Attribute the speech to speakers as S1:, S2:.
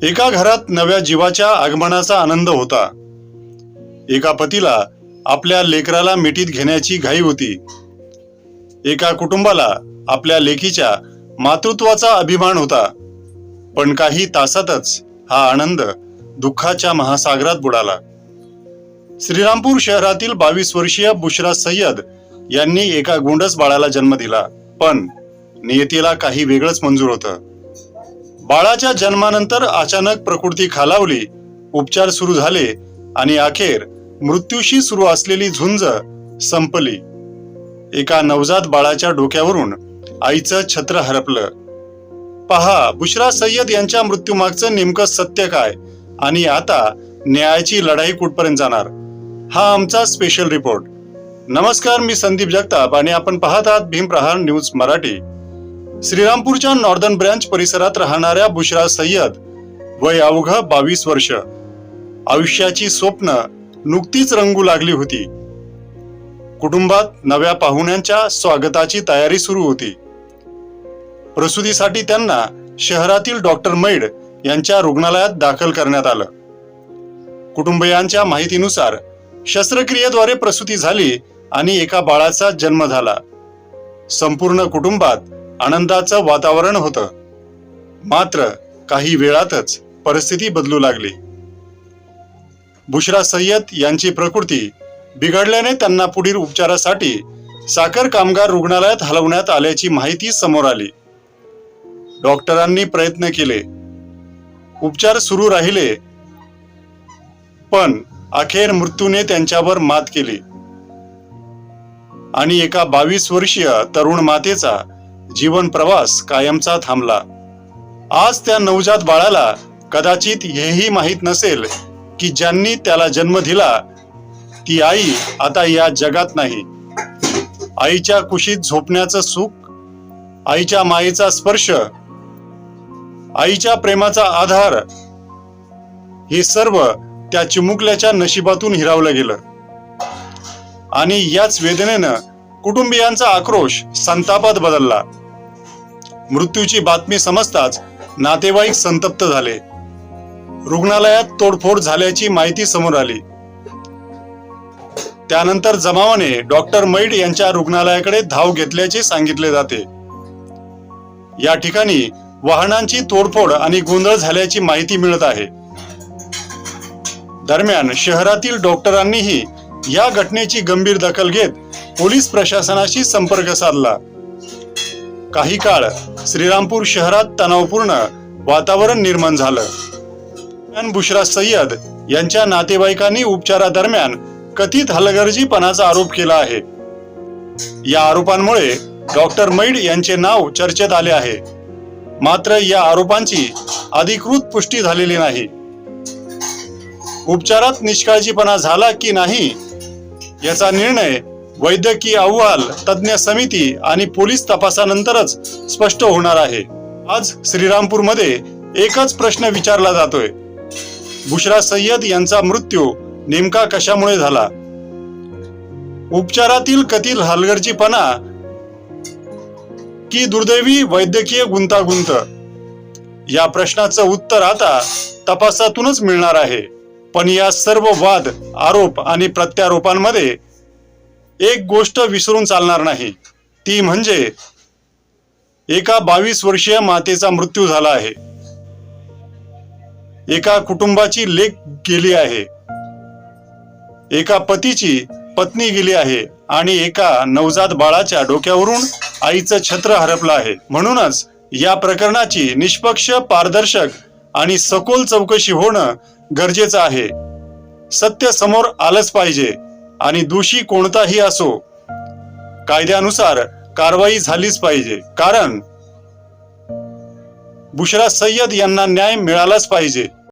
S1: एका घरात नव्या जीवाच्या आगमनाचा आनंद होता. एका पतीला आपल्या लेकराला मिठीत घेण्याची घाई होती. एका कुटुंबाला आपल्या लेकीच्या मातृत्वाचा अभिमान होता. पण काही तासातच हा आनंद दुःखाच्या महासागरात बुडाला. श्रीरामपूर शहरातील 22 वर्षीय बुशरा सय्यद यांनी एका गोंडस बाळाला जन्म दिला. पण नियतीला काही वेगळंच मंजूर होतं. बाळाच्या जन्मानंतर अचानक प्रकृती खालावली, उपचार सुरू झाले आणि अखेर मृत्यूशी सुरू असलेली झुंज संपली. एका नवजात बाळाच्या डोक्यावरून आईचं छत्र हरपलं. पहा, बुशरा सय्यद यांच्या मृत्यूमागचं नेमकं सत्य काय आणि आता न्यायाची लढाई कुठपर्यंत जाणार, हा आमचा स्पेशल रिपोर्ट. नमस्कार, मी संदीप जगताप आणि आपण पाहत आहात भीमप्रहार न्यूज मराठी. श्रीरामपूरच्या नॉर्दर्न ब्रँच परिसरात राहणाऱ्या बुशरा सय्यद, वय अवघं 22 वर्ष. आयुष्याची स्वप्न नुकतीच रंगू लागली होती. कुटुंबात नव्या पाहुण्यांच्या स्वागताची तयारी सुरू होती. प्रसूतीसाठी त्यांना शहरातील डॉक्टर मैड यांच्या रुग्णालयात दाखल करण्यात आलं. कुटुंबियांच्या माहितीनुसार शस्त्रक्रियेद्वारे प्रसूती झाली आणि एका बाळाचा जन्म झाला. संपूर्ण कुटुंबात आनंदाचं वातावरण होतं. मात्र काही वेळातच परिस्थिती बदलू लागली. बुशरा सय्यद यांची प्रकृती बिघडल्याने त्यांना पुढील उपचारासाठी साखर कामगार रुग्णालयात हलवण्यात आल्याची माहिती समोर आली. डॉक्टरांनी प्रयत्न केले, उपचार सुरू राहिले, पण अखेर मृत्यूने त्यांच्यावर मात केली आणि एका 22 वर्षीय तरुण मातेचा जीवन प्रवास कायमचा थांबला. आज त्या नवजात बाळाला कदाचित हेही माहीत नसेल की ज्यांनी त्याला जन्म दिला ती आई आता या जगात नाही. आईच्या कुशीत झोपण्याचं सुख, आईच्या मायेचा स्पर्श, आईच्या प्रेमाचा आधार, हे सर्व त्या चिमुकल्याच्या नशिबातून हिरावलं गेलं. आणि याच वेदनेनं कुटुंबियांचा आक्रोश संतापात बदलला. मृत्यूची बातमी समजताच नातेवाईक संतप्त झाले. रुग्णालयात तोडफोड झाल्याची माहिती समोर आली. त्यानंतर जमावाने डॉक्टर मैड यांच्या रुग्णालयाकडे धाव घेतल्याचे सांगितले जाते. या ठिकाणी वाहनांची तोडफोड आणि गोंधळ झाल्याची माहिती मिळत आहे. दरम्यान शहरातील डॉक्टरांनीही या घटनेची गंभीर दखल घेत पोलीस प्रशासनाशी संपर्क साधला. काही काळ श्रीरामपूर शहरात तणावपूर्ण वातावरण निर्माण झालं. बुशरा सय्यद यांच्या नातेवाईकांनी उपचारादरम्यान कथित हलगर्जीपणाचा आरोप केला आहे. या आरोपांमुळे डॉक्टर मैड यांचे नाव चर्चेत आले आहे. मात्र या आरोपांची अधिकृत पुष्टी झालेली नाही. उपचारात निष्काळजीपणा झाला की नाही याचा निर्णय वैद्यकीय अहवाल, तज्ञ समिती आणि पोलीस तपासानंतरच स्पष्ट होणार आहे. आज श्रीरामपूरमध्ये एकच प्रश्न विचारला जातोय, बुशरा सय्यद यांचा मृत्यू नेमका कशामुळे झाला? उपचारातील कथित हलगर्जीपणा की दुर्दैवी वैद्यकीय गुंतागुंत? या प्रश्नाचं उत्तर आता तपासातूनच मिळणार आहे. पण या सर्व वाद, आरोप आणि प्रत्यारोपांमध्ये एक गोष्ट विसरून चालणार नाही, ती म्हणजे एका 22 वर्षीय मातेचा मृत्यू झाला आहे. एका कुटुंबाची लेक गेली आहे, एका पतीची पत्नी गेली आहे आणि एका नवजात बाळाच्या डोक्यावरून आईचं छत्र हरपलं आहे. म्हणूनच या प्रकरणाची निष्पक्ष, पारदर्शक आणि सखोल चौकशी होणं गरजेचं आहे. सत्य समोर आलंच पाहिजे आणि दोषी कोणताही असो, कायद्यानुसार कारवाई झालीच पाहिजे. कारण बुशरा सय्यद यांना न्याय मिळालाच पाहिजे.